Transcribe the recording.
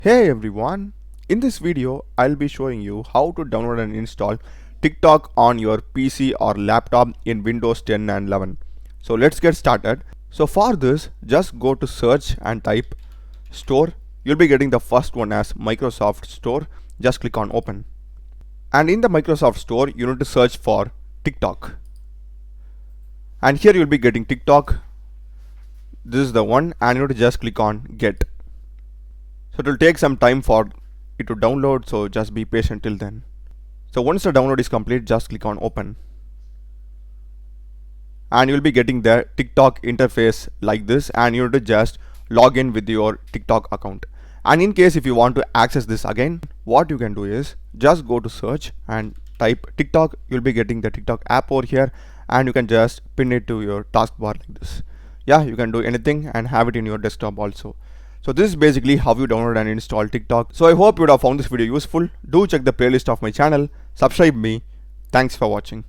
Hey everyone, in this video I'll be showing you how to download and install TikTok on your PC or laptop in Windows 10 and 11. So let's get started. So for this, just go to search and type store. You'll be getting the first one as Microsoft Store. Just click on open. And in the Microsoft Store, you need to search for TikTok. And here you'll be getting TikTok. This is the one, and you need to just click on get. So it will take some time for it to download, so just be patient till then. So once the download is complete, just click on open. And you will be getting the TikTok interface like this, and you need to just log in with your TikTok account. And in case if you want to access this again, what you can do is just go to search and type TikTok. You'll be getting the TikTok app over here, and you can just pin it to your taskbar like this. Yeah, you can do anything and have it in your desktop also. So this is basically how you download and install TikTok. So I hope you would have found this video useful. Do check the playlist of my channel, subscribe me. Thanks for watching.